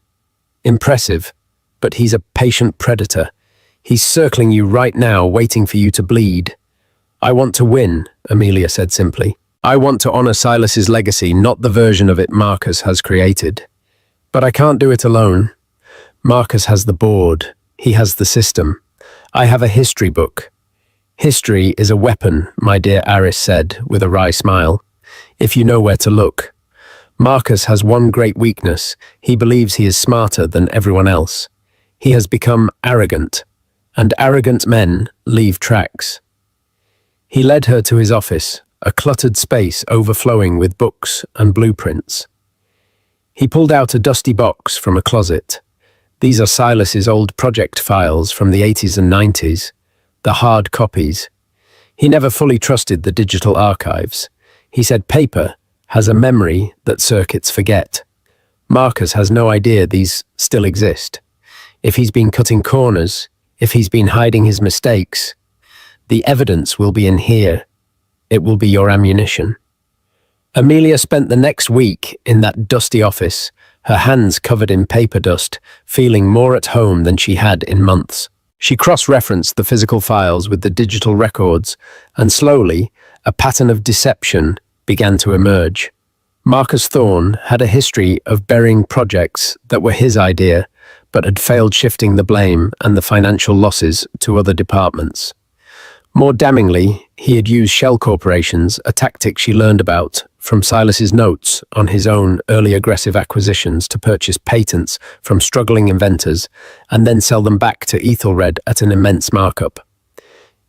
Impressive, but he's a patient predator. He's circling you right now, waiting for you to bleed." "I want to win," Amelia said simply. "I want to honor Silas's legacy, not the version of it Marcus has created. But I can't do it alone. Marcus has the board. He has the system. I have a history book." "History is a weapon," my dear Aris said, with a wry smile, "if you know where to look. Marcus has one great weakness. He believes he is smarter than everyone else. He has become arrogant, and arrogant men leave tracks." He led her to his office, a cluttered space overflowing with books and blueprints. He pulled out a dusty box from a closet. "These are Silas's old project files from the 80s and 90s. The hard copies. He never fully trusted the digital archives. He said paper has a memory that circuits forget. Marcus has no idea these still exist. If he's been cutting corners, if he's been hiding his mistakes, the evidence will be in here. It will be your ammunition." Amelia spent the next week in that dusty office, her hands covered in paper dust, feeling more at home than she had in months. She cross-referenced the physical files with the digital records, and slowly, a pattern of deception began to emerge. Marcus Thorne had a history of burying projects that were his idea, but had failed, shifting the blame and the financial losses to other departments. More damningly, he had used shell corporations, a tactic she learned about from Silas's notes on his own early aggressive acquisitions, to purchase patents from struggling inventors and then sell them back to Ethelred at an immense markup.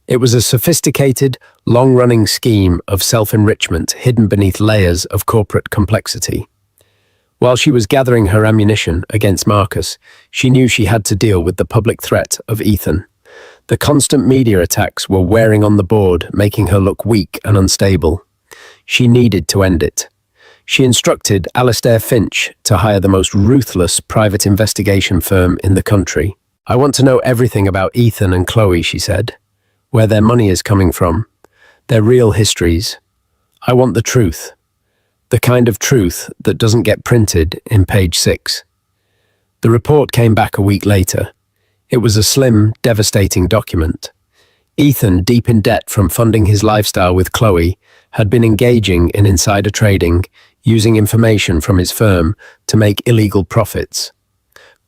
It was a sophisticated, long-running scheme of self-enrichment hidden beneath layers of corporate complexity. While she was gathering her ammunition against Marcus, she knew she had to deal with the public threat of Ethan. The constant media attacks were wearing on the board, making her look weak and unstable. She needed to end it. She instructed Alistair Finch to hire the most ruthless private investigation firm in the country. "I want to know everything about Ethan and Chloe," she said. "Where their money is coming from. Their real histories. I want the truth. The kind of truth that doesn't get printed in page 6. The report came back a week later. It was a slim, devastating document. Ethan, deep in debt from funding his lifestyle with Chloe, had been engaging in insider trading, using information from his firm to make illegal profits.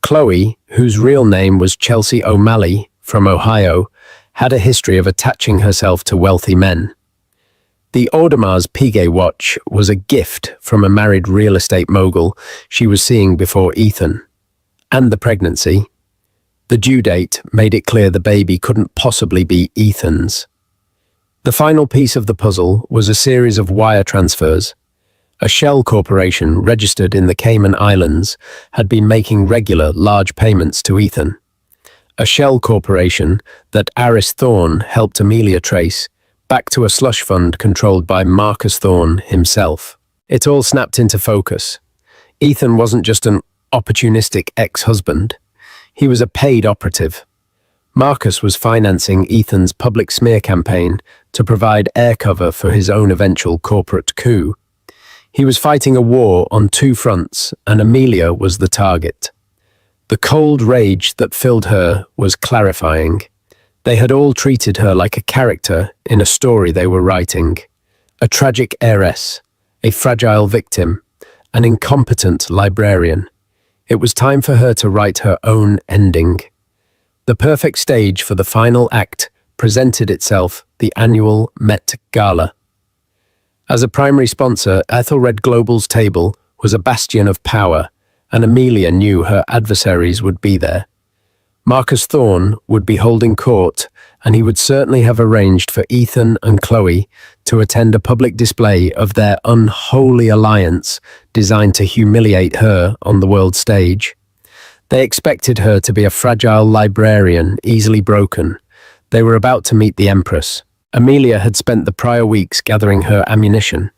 Chloe, whose real name was Chelsea O'Malley, from Ohio, had a history of attaching herself to wealthy men. The Audemars Piguet watch was a gift from a married real estate mogul she was seeing before Ethan. And the pregnancy. The due date made it clear the baby couldn't possibly be Ethan's. The final piece of the puzzle was a series of wire transfers. A shell corporation registered in the Cayman Islands had been making regular, large payments to Ethan. A shell corporation that Aris Thorne helped Amelia trace back to a slush fund controlled by Marcus Thorne himself. It all snapped into focus. Ethan wasn't just an opportunistic ex-husband. He was a paid operative. Marcus was financing Ethan's public smear campaign to provide air cover for his own eventual corporate coup. He was fighting a war on two fronts, and Amelia was the target. The cold rage that filled her was clarifying. They had all treated her like a character in a story they were writing. A tragic heiress, a fragile victim, an incompetent librarian. It was time for her to write her own ending. The perfect stage for the final act presented itself, the annual Met Gala. As a primary sponsor, Ethelred Global's table was a bastion of power, and Amelia knew her adversaries would be there. Marcus Thorne would be holding court, and he would certainly have arranged for Ethan and Chloe to attend a public display of their unholy alliance designed to humiliate her on the world stage. They expected her to be a fragile librarian, easily broken. They were about to meet the Empress. Amelia had spent the prior weeks gathering her ammunition.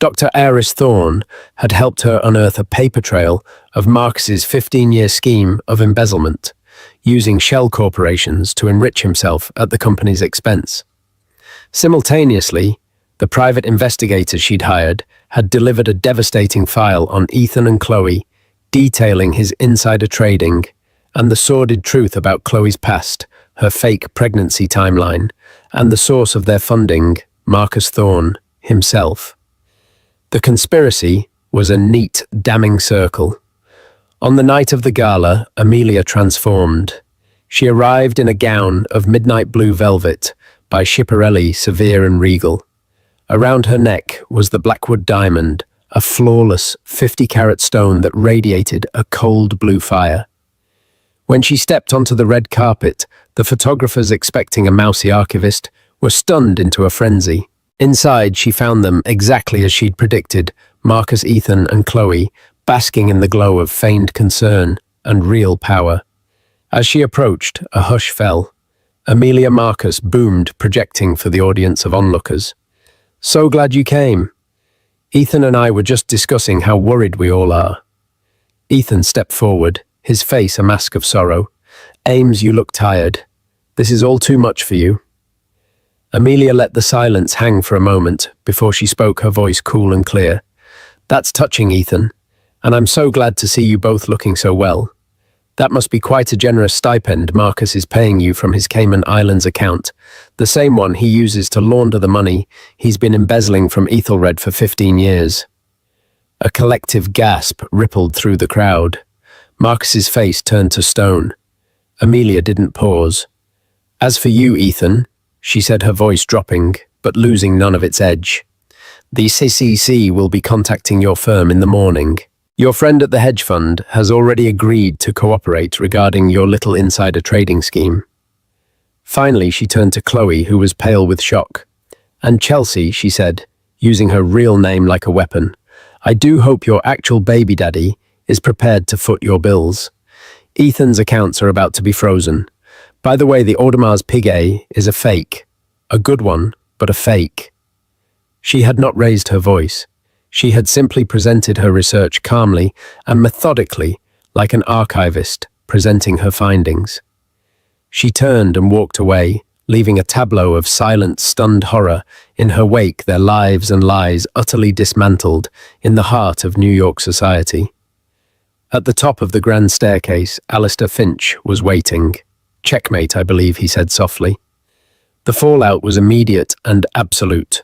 Dr. Aris Thorne had helped her unearth a paper trail of Marcus's 15-year scheme of embezzlement, using shell corporations to enrich himself at the company's expense. Simultaneously, the private investigators she'd hired had delivered a devastating file on Ethan and Chloe, detailing his insider trading and the sordid truth about Chloe's past, her fake pregnancy timeline, and the source of their funding, Marcus Thorne himself. The conspiracy was a neat, damning circle. On the night of the gala, Amelia transformed. She arrived in a gown of midnight blue velvet by Schiaparelli, severe and regal. Around her neck was the Blackwood diamond, a flawless 50-carat stone that radiated a cold blue fire. When she stepped onto the red carpet, the photographers, expecting a mousy archivist, were stunned into a frenzy. Inside, she found them exactly as she'd predicted, Marcus, Ethan, and Chloe, basking in the glow of feigned concern and real power. As she approached, a hush fell. Amelia Marcus boomed, projecting for the audience of onlookers. "So glad you came. Ethan and I were just discussing how worried we all are." Ethan stepped forward, his face a mask of sorrow. "Ames, you look tired. This is all too much for you." Amelia let the silence hang for a moment before she spoke, her voice cool and clear. "That's touching, Ethan, and I'm so glad to see you both looking so well. That must be quite a generous stipend Marcus is paying you from his Cayman Islands account, the same one he uses to launder the money he's been embezzling from Ethelred for 15 years. A collective gasp rippled through the crowd. Marcus's face turned to stone. Amelia didn't pause. "As for you, Ethan," she said, her voice dropping, but losing none of its edge, "the CCC will be contacting your firm in the morning. Your friend at the hedge fund has already agreed to cooperate regarding your little insider trading scheme." Finally, she turned to Chloe, who was pale with shock. "And Chelsea," she said, using her real name like a weapon, "I do hope your actual baby daddy is prepared to foot your bills. Ethan's accounts are about to be frozen. By the way, the Audemars Piguet is a fake. A good one, but a fake." She had not raised her voice. She had simply presented her research calmly and methodically, like an archivist presenting her findings. She turned and walked away, leaving a tableau of silent, stunned horror in her wake, their lives and lies utterly dismantled in the heart of New York society. At the top of the grand staircase, Alistair Finch was waiting. "Checkmate, I believe," he said softly. The fallout was immediate and absolute.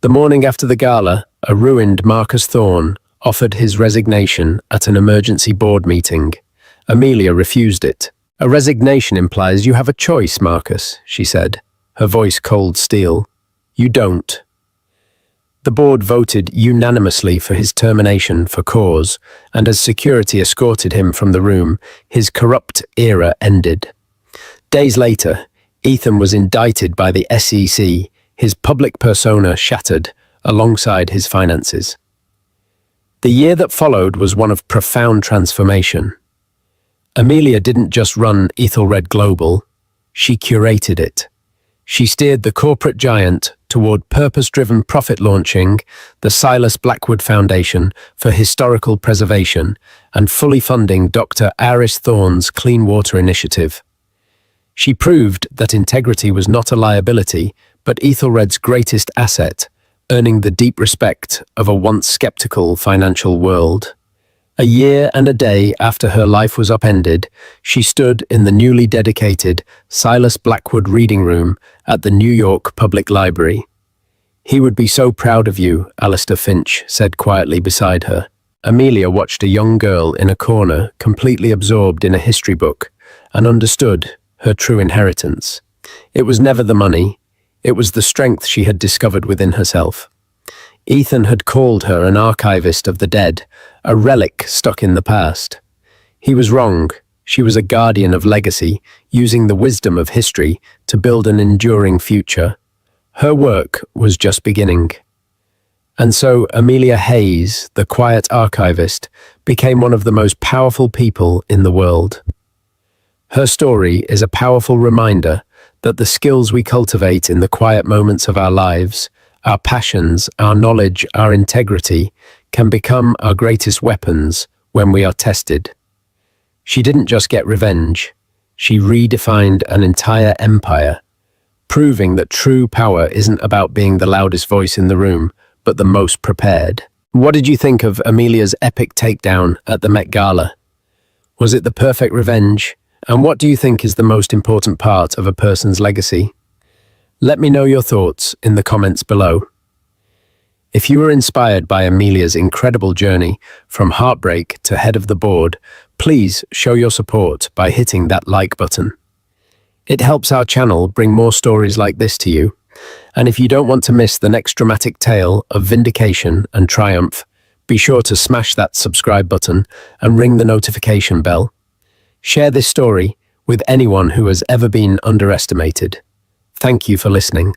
The morning after the gala, a ruined Marcus Thorne offered his resignation at an emergency board meeting. Amelia refused it. "A resignation implies you have a choice, Marcus," she said, her voice cold steel. "You don't." The board voted unanimously for his termination for cause, and as security escorted him from the room, his corrupt era ended. Days later, Ethan was indicted by the SEC, his public persona shattered alongside his finances. The year that followed was one of profound transformation. Amelia didn't just run Ethelred Global, she curated it. She steered the corporate giant toward purpose-driven profit launching, the Silas Blackwood Foundation for Historical Preservation, and fully funding Dr. Aris Thorne's Clean Water Initiative. She proved that integrity was not a liability, but Ethelred's greatest asset, earning the deep respect of a once skeptical financial world. A year and a day after her life was upended, she stood in the newly dedicated Silas Blackwood reading room at the New York Public Library. "He would be so proud of you," Alistair Finch said quietly beside her. Amelia watched a young girl in a corner, completely absorbed in a history book, and understood her true inheritance. It was never the money, it was the strength she had discovered within herself. Ethan had called her an archivist of the dead, a relic stuck in the past. He was wrong. She was a guardian of legacy, using the wisdom of history to build an enduring future. Her work was just beginning. And so Amelia Hayes, the quiet archivist, became one of the most powerful people in the world. Her story is a powerful reminder that the skills we cultivate in the quiet moments of our lives, our passions, our knowledge, our integrity, can become our greatest weapons when we are tested. She didn't just get revenge, she redefined an entire empire, proving that true power isn't about being the loudest voice in the room, but the most prepared. What did you think of Amelia's epic takedown at the Met Gala? Was it the perfect revenge? And what do you think is the most important part of a person's legacy? Let me know your thoughts in the comments below. If you were inspired by Amelia's incredible journey from heartbreak to head of the board, please show your support by hitting that like button. It helps our channel bring more stories like this to you. And if you don't want to miss the next dramatic tale of vindication and triumph, be sure to smash that subscribe button and ring the notification bell. Share this story with anyone who has ever been underestimated. Thank you for listening.